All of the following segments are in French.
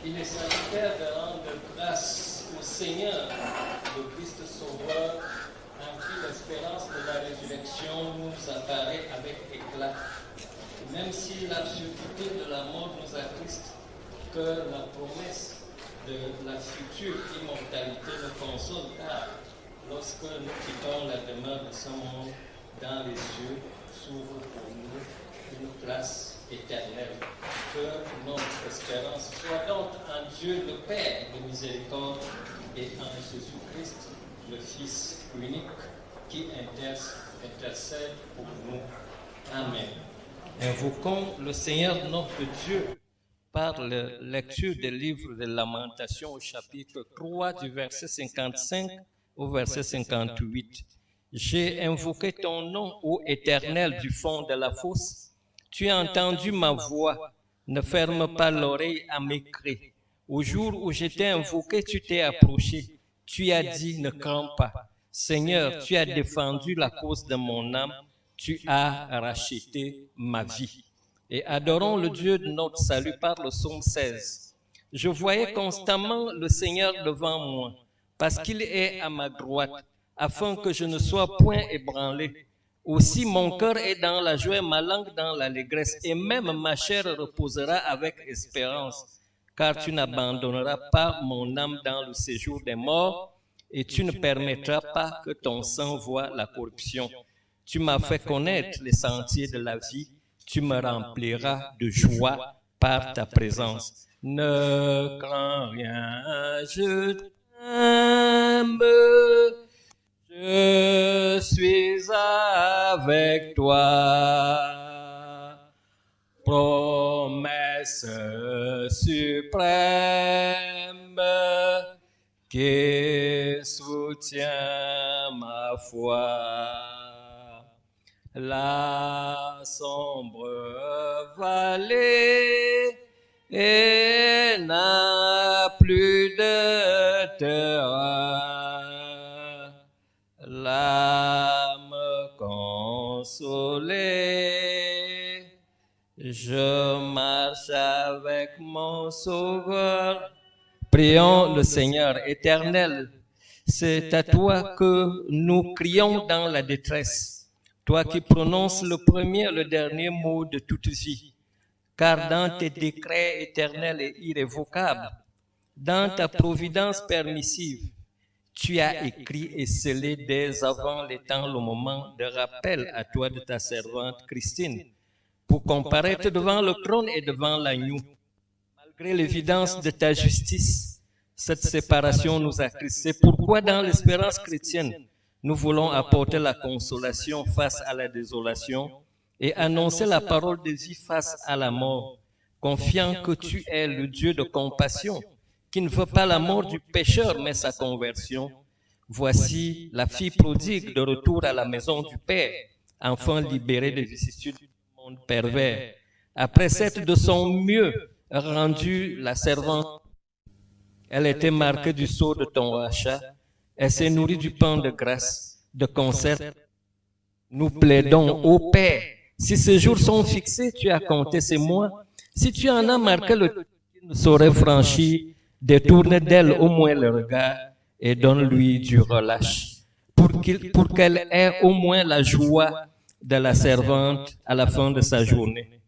Il est salutaire de rendre grâce au Seigneur, le Christ Sauveur, en qui l'espérance de la résurrection nous apparaît avec éclat. Même si l'absurdité de la mort nous attriste, que la promesse de la future immortalité nous console, car lorsque nous quittons la demeure de ce monde, dans les yeux s'ouvre pour nous une place éternelle. Que notre espérance soit donc en Dieu le Père de miséricorde et en Jésus-Christ, le Fils unique, qui intercède pour nous. Amen. Invoquons le Seigneur notre Dieu par la lecture des livres de Lamentations au chapitre 3 du verset 55 au verset 58. J'ai invoqué ton nom, ô Éternel, du fond de la fosse. Tu as entendu ma voix, ne ferme pas l'oreille à mes cris. Au jour où j'étais invoqué, tu t'es approché. Tu as dit, ne crains pas. Seigneur, tu as défendu la cause de mon âme. Tu as racheté ma vie. Et adorons le Dieu de notre salut par le psaume 16. Je voyais constamment le Seigneur devant moi, parce qu'il est à ma droite, afin que je ne sois point ébranlé. Aussi mon cœur est dans la joie, ma langue dans l'allégresse, et même ma chair reposera avec espérance, car tu n'abandonneras pas mon âme dans le séjour des morts, et tu ne permettras pas que ton sang voie la corruption. Tu m'as fait connaître les sentiers de la vie, tu me rempliras de joie par ta présence. Ne crains rien, je t'aime. Je suis avec toi, promesse suprême qui soutient ma foi. La sombre vallée n'a plus de terreur. L'âme consolée, je marche avec mon Sauveur. Prions le Seigneur. Éternel, C'est à toi que nous crions dans la détresse, toi qui prononces le premier et le dernier mot de toute vie, car dans tes décrets éternels et irrévocables, dans ta providence permissive, tu as écrit et scellé dès avant les temps le moment de rappel à toi de ta servante Christine, pour comparaître devant le trône et devant l'agneau. Malgré l'évidence de ta justice, cette séparation nous a crissés. Pourquoi dans l'espérance chrétienne, nous voulons apporter la consolation face à la désolation et annoncer la parole de vie face à la mort, confiant que tu es le Dieu de compassion, qui ne veut pas la mort du pécheur, mais sa conversion. Voici la fille prodigue de retour à la maison du Père, enfant libérée des vicissitudes du monde pervers. Après s'être de son mieux rendue la servante, elle était marquée du sceau de ton rachat, elle s'est nourrie du pain de grâce, de concert. Nous plaidons, ô Père, si ces jours sont fixés, tu as compté ces mois. Si tu en as marqué le temps qu'il ne saurait franchir, détourne d'elle au moins le regard et donne-lui du relâche, pour qu'elle ait au moins la joie de la servante à la fin de sa journée.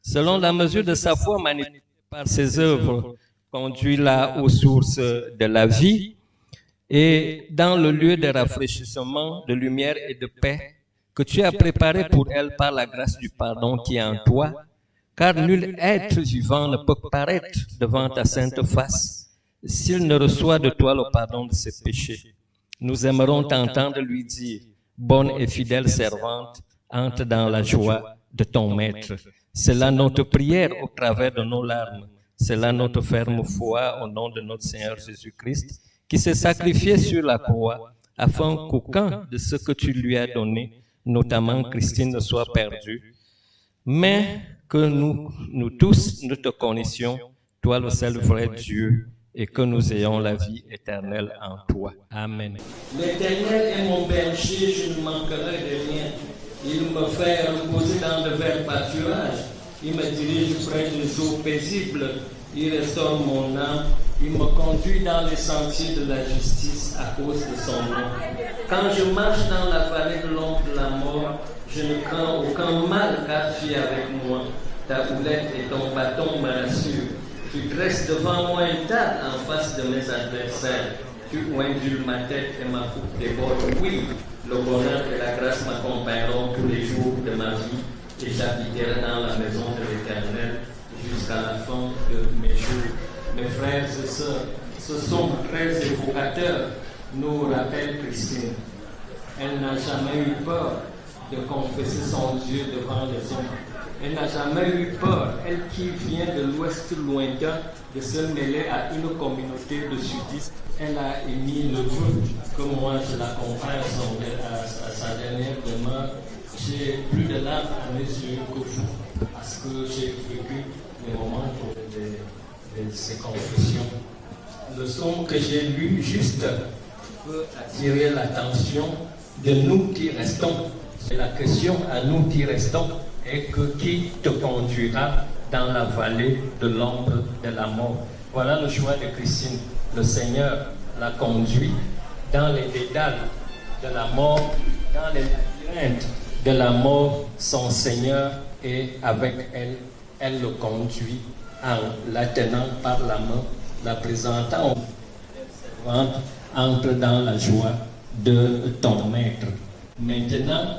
Selon la mesure de sa foi manifestée par ses œuvres, conduis-la aux sources de la vie et dans le lieu de rafraîchissement, de lumière et de paix que tu as préparé pour elle par la grâce du pardon qui est en toi, car nul être vivant ne peut paraître devant ta sainte face s'il ne reçoit de toi le pardon de ses péchés. Nous aimerons t'entendre lui dire, bonne et fidèle servante, entre dans la joie de ton maître. C'est là notre prière au travers de nos larmes. C'est là notre ferme foi au nom de notre Seigneur Jésus-Christ, qui s'est sacrifié sur la croix, afin qu'aucun de ce que tu lui as donné, notamment Christine, ne soit perdu, mais que nous tous, nous te connaissions, toi le seul vrai Dieu, et que nous ayons la vie éternelle en toi. Amen. L'Éternel est mon berger, je ne manquerai de rien. Il me fait reposer dans de verts pâturages. Il me dirige près des eaux paisibles. Il restaure mon âme. Il me conduit dans les sentiers de la justice à cause de son nom. Quand je marche dans la vallée de l'ombre de la mort, je ne crains aucun mal car tu es avec moi. Ta houlette et ton bâton me rassurent. Tu dresses devant moi une table en face de mes adversaires. Tu oindules ma tête et ma coupe déborde. Oui, le bonheur et la grâce m'accompagneront tous les jours de ma vie et j'habiterai dans la maison de l'Éternel jusqu'à la fin de mes jours. Mes frères et sœurs, ce sombre très évocateur nous rappelle Christine. Elle n'a jamais eu peur de confesser son Dieu devant les hommes. Elle n'a jamais eu peur, elle qui vient de l'ouest lointain, de se mêler à une communauté de sudistes. Elle a émis le vœu que moi je l'accompagne à sa dernière demeure. J'ai plus de larmes à mes yeux que vous, parce que j'ai vécu les moments de ces confessions. Le psaume que j'ai lu juste peut attirer l'attention de nous qui restons. Et la question à nous qui restons est que qui te conduira dans la vallée de l'ombre de la mort? Voilà le choix de Christine. Le Seigneur la conduit dans les dédales de la mort, dans les labyrinthes de la mort. Son Seigneur est avec elle. Elle le conduit en la tenant par la main, la présentant. Entre dans la joie de ton maître. Maintenant,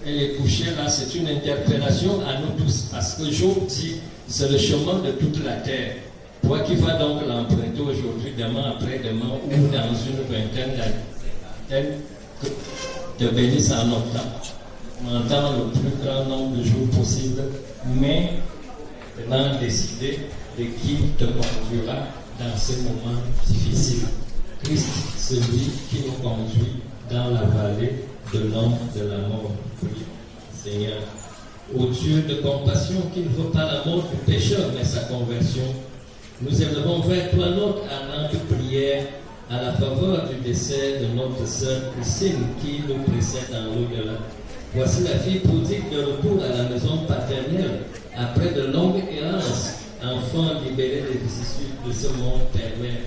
elle est couchée là, c'est une interpellation à nous tous, parce que Job dit, c'est le chemin de toute la terre. Toi qui vas donc l'emprunter aujourd'hui, demain, après-demain, ou dans une vingtaine d'années, que te bénisse en notre temps, pendant le plus grand nombre de jours possible, mais maintenant décider de qui te conduira dans ces moments difficiles. Christ, celui qui nous conduit dans la vallée de l'ombre de la mort. Prions, Seigneur, ô Dieu de compassion qui ne veut pas la mort du pécheur, mais sa conversion, nous élevons vers toi notre ardente prière à la faveur du décès de notre sœur Christine qui nous précède dans l'au-delà. Voici la fille prodigue de retour à la maison paternelle après de longues errances, enfant libéré des vicissitudes de ce monde pervers.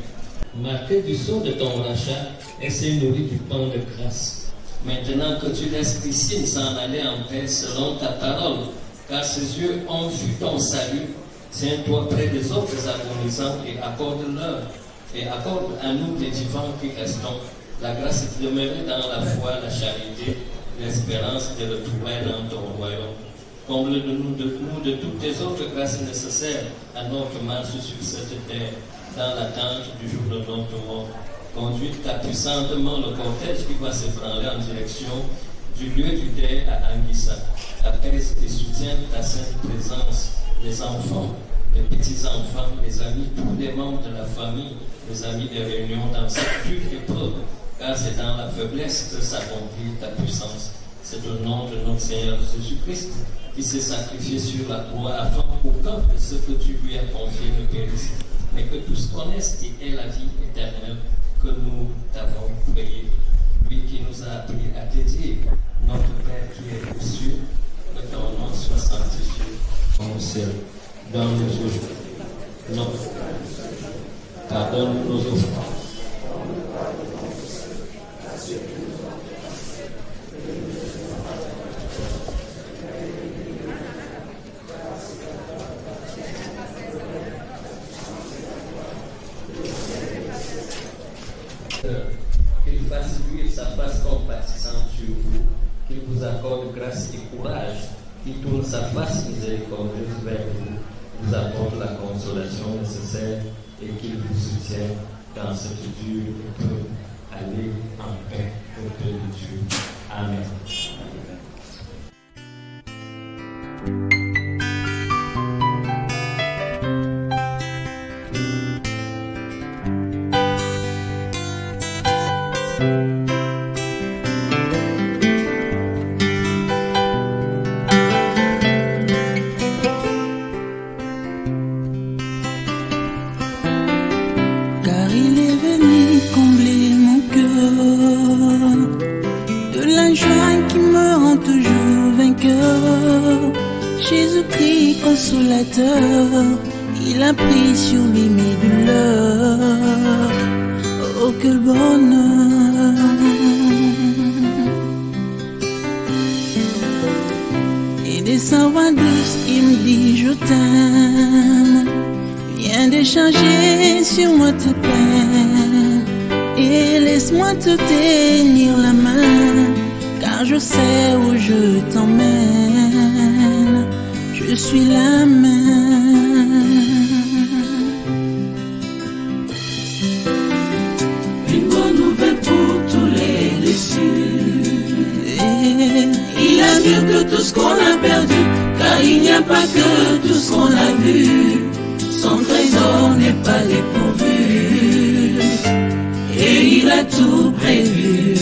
marqué du sceau de ton rachat, et s'est nourri du pain de grâce. Maintenant que tu laisses Christine s'en aller en paix selon ta parole, car ses yeux ont vu ton salut, tiens-toi près des autres agonisants et accorde-leur, et accorde à nous les vivants qui restons, la grâce de demeurer dans la foi, la charité, l'espérance de retrouver dans ton royaume. Comble-nous de toutes les autres grâces nécessaires à notre marche sur cette terre, dans l'attente du jour de notre mort. Conduis puissamment le cortège qui va se branler en direction du lieu du deuil à Anguissa. Apaise et soutiens ta sainte présence, les enfants, les petits-enfants, les amis, tous les membres de la famille, les amis de réunion dans cette dure épreuve, car c'est dans la faiblesse que s'accomplit ta puissance. C'est au nom de notre Seigneur Jésus-Christ qui s'est sacrifié sur la croix afin qu'aucun de ce que tu lui as confié ne périsse, mais que tous connaissent qui est la vie éternelle, que nous t'avons prié. Lui qui nous a appris à te dire, notre Père qui est aux cieux, que ton nom soit sanctifié, ton ciel, dans nos jours. Pardonne nos offenses. Qu'il fasse luire sa face compatissante sur vous, qu'il vous accorde grâce et courage, qu'il tourne sa face miséricordieuse vers vous, vous apporte la consolation nécessaire et qu'il vous soutienne dans cette dure épreuve. Allez en paix auprès de Dieu. Amen. Car il est venu combler mon cœur de la joie qui me rend toujours vainqueur. Jésus-Christ consolateur, il a pris sur lui mes douleurs. Oh, quel bonheur! Et de sa voix douce, il me dit je t'aime. Viens d'échanger sur moi tes peines et laisse-moi te tenir la main, car je sais où je t'emmène. Je suis la main. Une bonne nouvelle pour tous les déçus. Il a mieux que tout ce qu'on a perdu, car il n'y a pas que tout ce qu'on a vu. Son trésor n'est pas dépourvu, et il a tout prévu.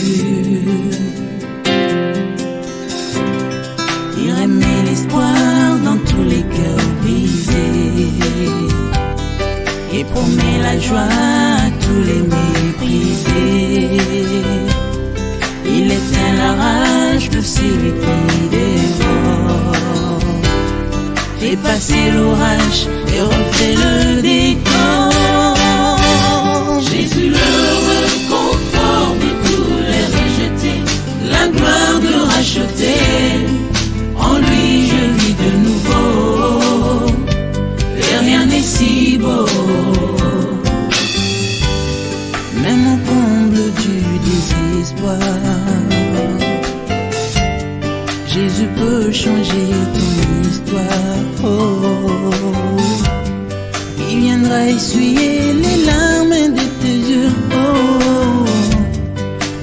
Il remet l'espoir dans tous les cœurs brisés et promet la joie à tous les méprisés. Il éteint la rage de celui qui dévore, fait passer l'orage et refait le décor. Jésus le réconfort de tous les rejetés, la gloire de racheter. En lui je vis de nouveau, et rien n'est si beau. Même au comble du désespoir, Jésus peut changer ton histoire. Oh, il viendra essuyer les larmes de tes yeux. Oh,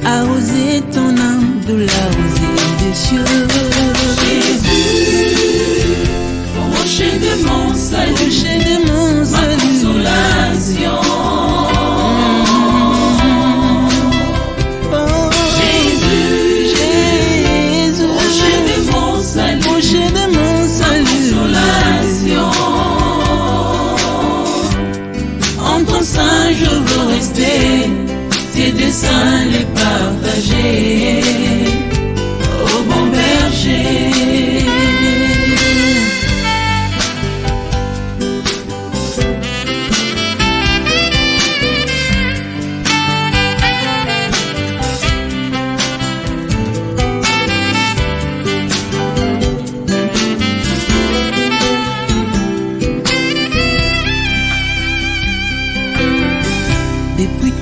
arroser ton âme de la rosée des cieux. Jésus, rocher de mon salut, Rocher de mon ma salut, consolation. oh, Jésus, Jésus, rocher de mon salut, rocher de mon salut, consolation. En ton sein je veux rester, tes desseins les partager. Ô bon berger,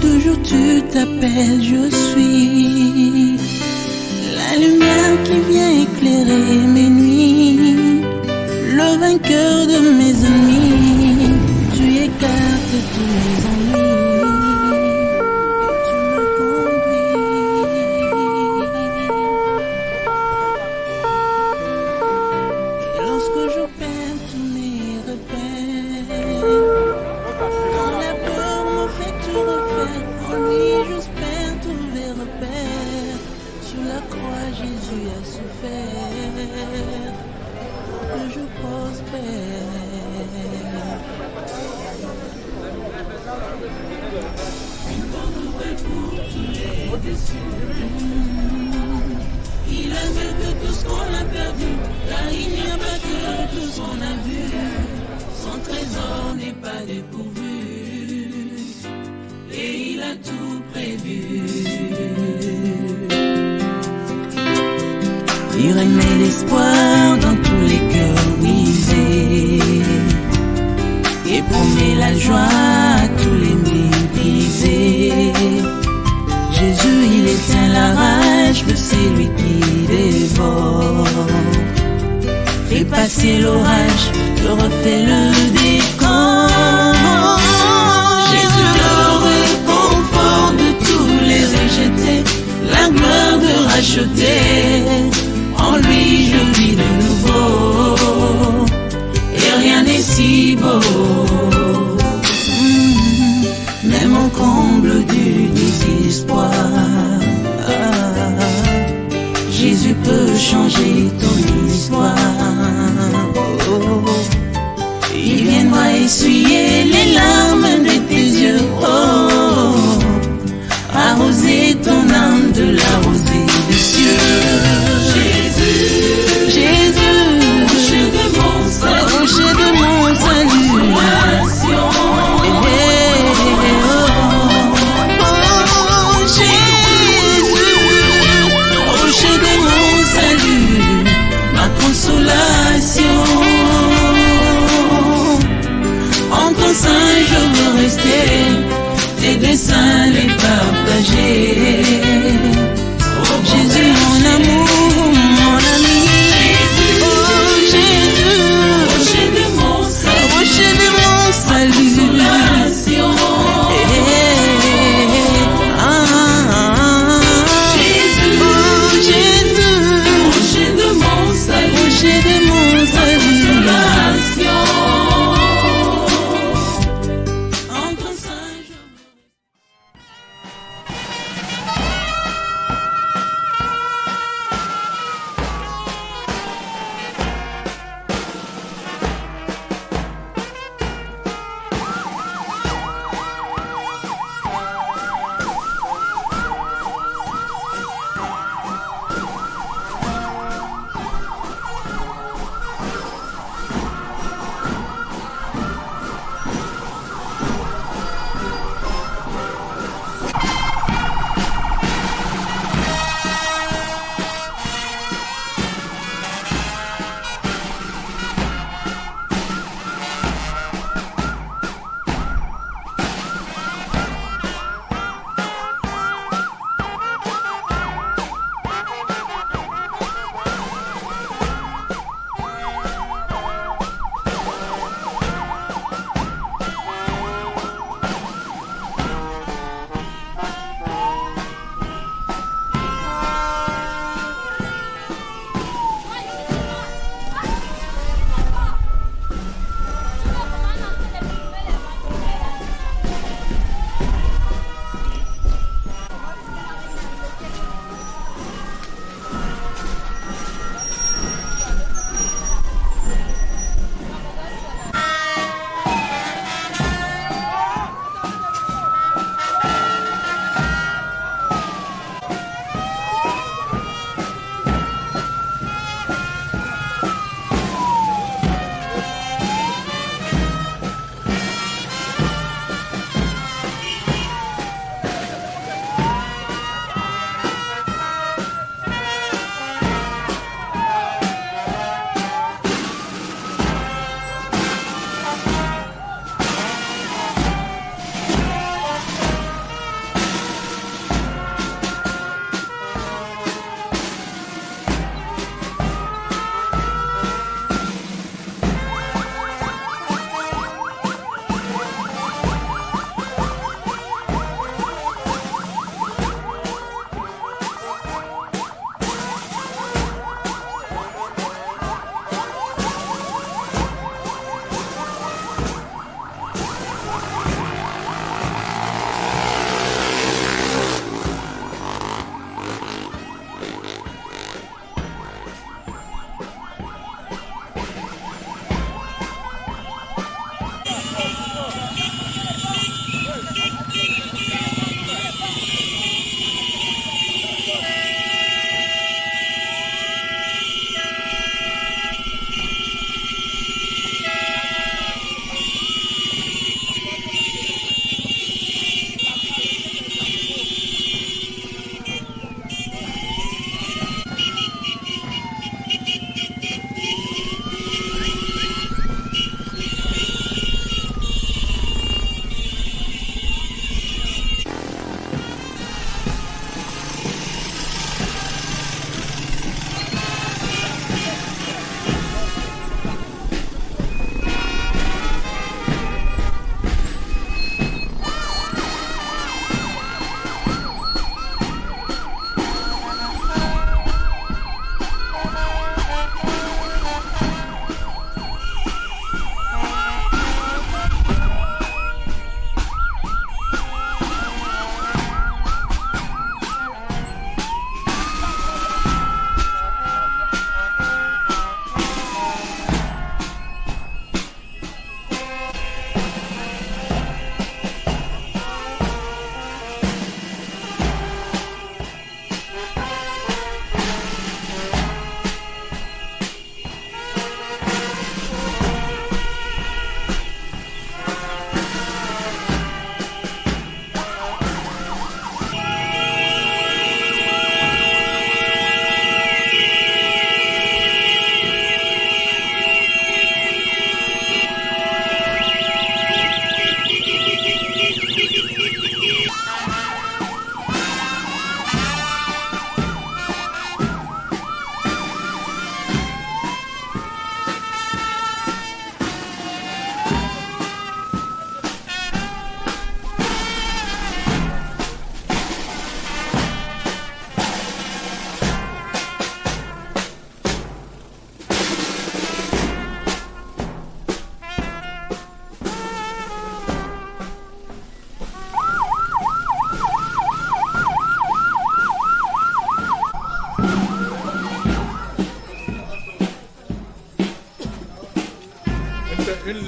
toujours tu t'appelles, je suis la lumière qui vient éclairer mes nuits, le vainqueur de mes ennemis. Tu écartes tous mes ennuis, tu me conduis. Et lorsque je perds tous mes repères, quand la peur me fait tout refaire, en lui j'espère trouver repère. Sur la croix Jésus a souffert pour que je prospère. Une bonne nouvelle pour tous les déçus. Il a vu que tout ce qu'on a perdu, car il n'y a pas que tout ce qu'on a vu. Son trésor n'est pas dépourvu, et il a tout prévu. Il remet l'espoir dans tous les cœurs brisés et promet la joie à tous les méprisés. Jésus, il éteint la rage de celui qui dévore, fait passer l'orage, te refait le décor. Jésus, le réconfort de tous les rejetés, la gloire de racheter. En lui je vis de nouveau, et rien n'est si beau. Même au comble du désespoir, Jésus peut changer ton histoire. Il viendra essuyer les larmes de tes yeux, arroser ton âme de la rosée des cieux. Jésus, rocher de mon salut, rocher de mon salut, consolation. Rocher de mon salut, ma consolation. En ton sein je veux rester, tes desseins les partager. Jésus mon amour, mon ami. Oh Jésus, Rocher de mon salut, rocher de mon salut. consolation. Jésus, oh Jésus, Rocher de mon salut, rocher de mon salut. consolation. En ton sein je veux.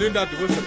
Linda, du wirst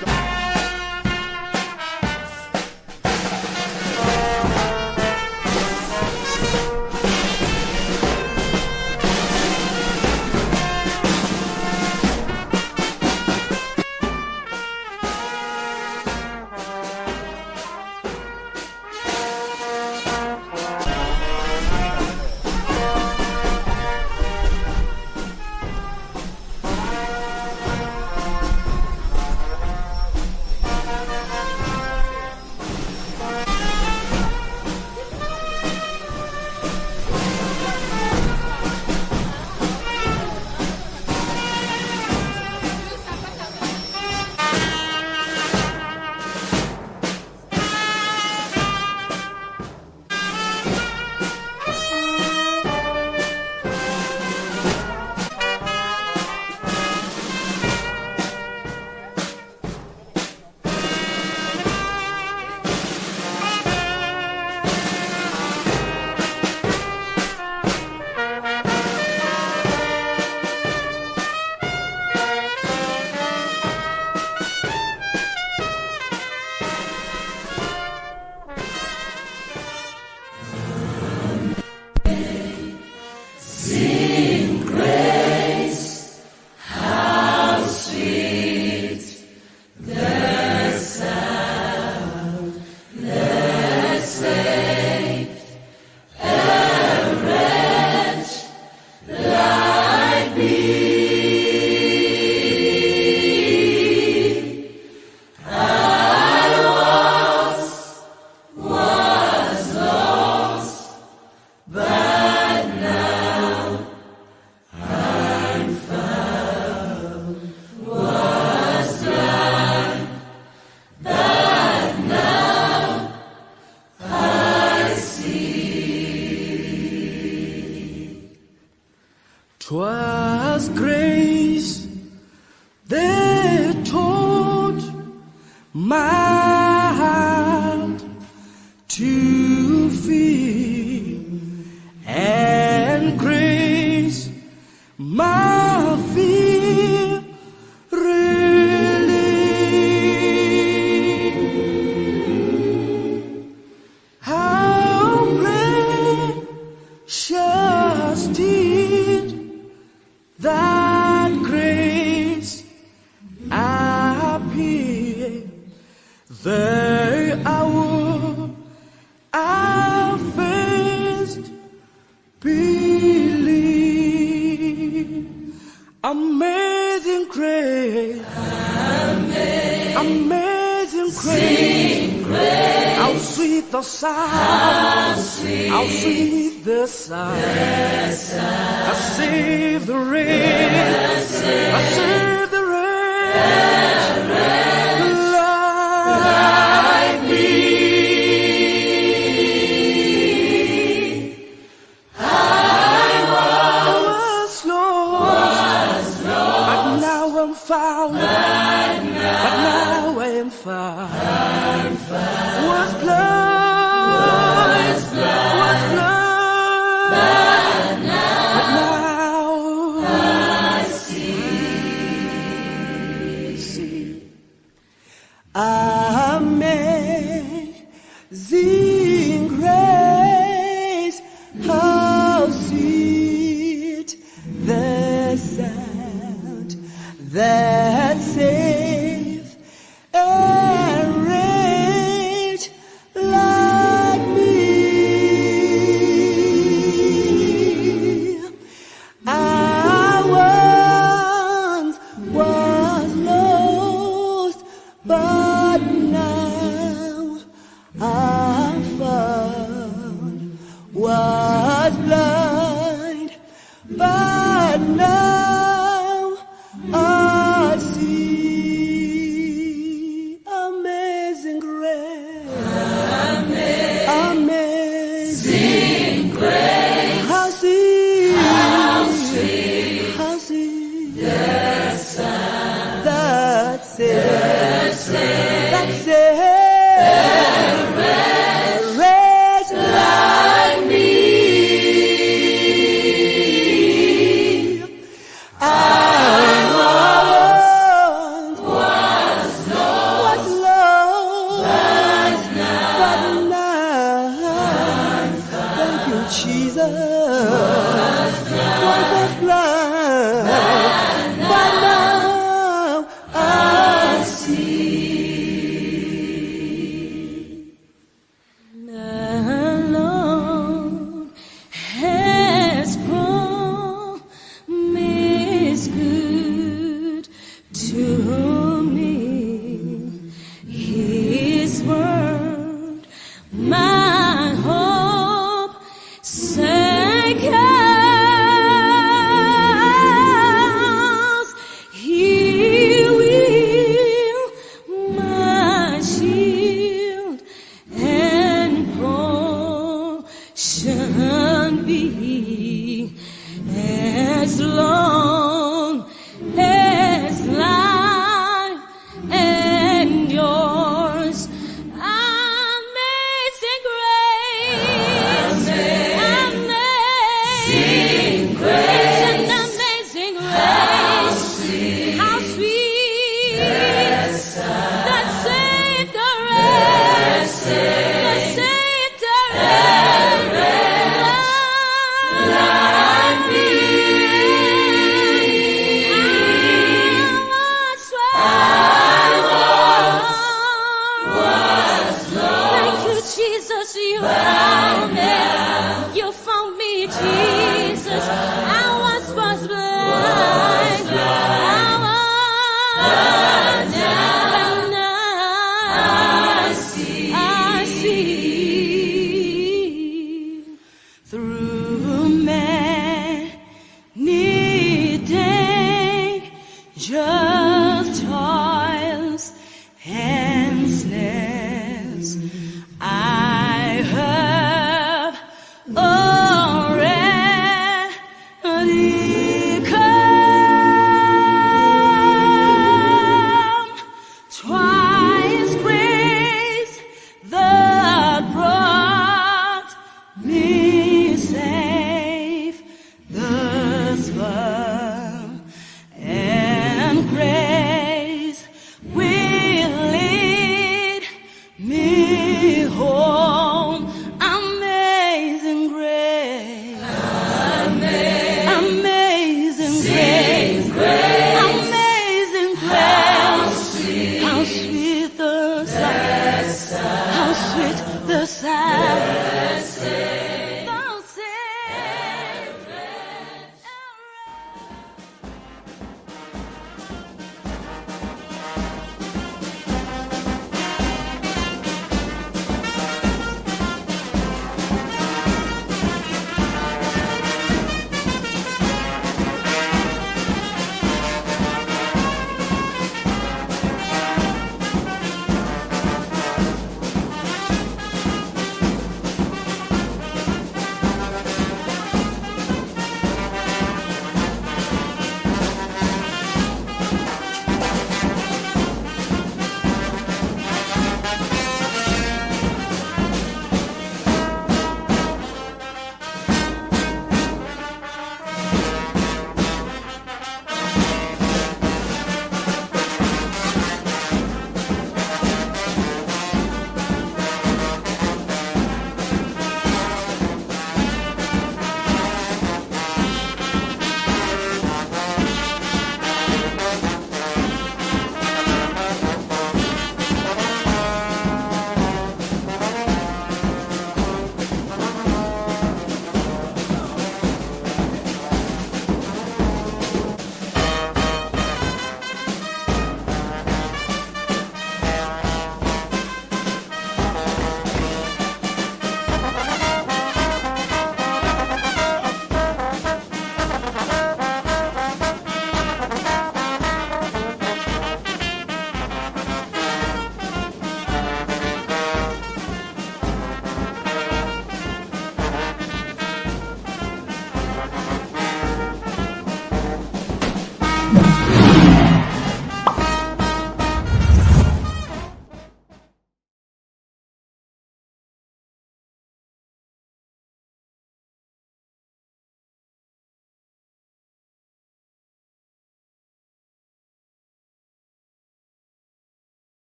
child to feed and grace my fear relieve. How precious did that grace appear the hour I first believed. Amazing grace, amazing grace, how sweet the sound, how sweet the sound. I saved the wretch, I saved the wretch like me. I was lost, but now I'm found, but now I am found. Was blind, but now I see. Amazing grace, how sweet the sound that saved a wretch like me. I once was lost, but now I'm found. Was blind, but now I see. Amazing grace, amazing grace, how sweet, how sweet the sound that saves, that saves wretch like me. I once was lost, but now, thank you, Jesus. Was blind, but now I see. The Lord has promised good to me. His word, my hope, secures. He will my shield and portion be, as long as life endures. Amazing grace, amazing grace, an amazing grace, how sweet that saved the wretch, that saved the wretch like me. I was lost. Thank you, Jesus, you found me. You found me, Jesus. I once was blind. I see. Through many dangerous toils and snares, I have already me home. Amazing grace. Amazing grace. Amazing grace. How sweet the sound. How sweet the sound.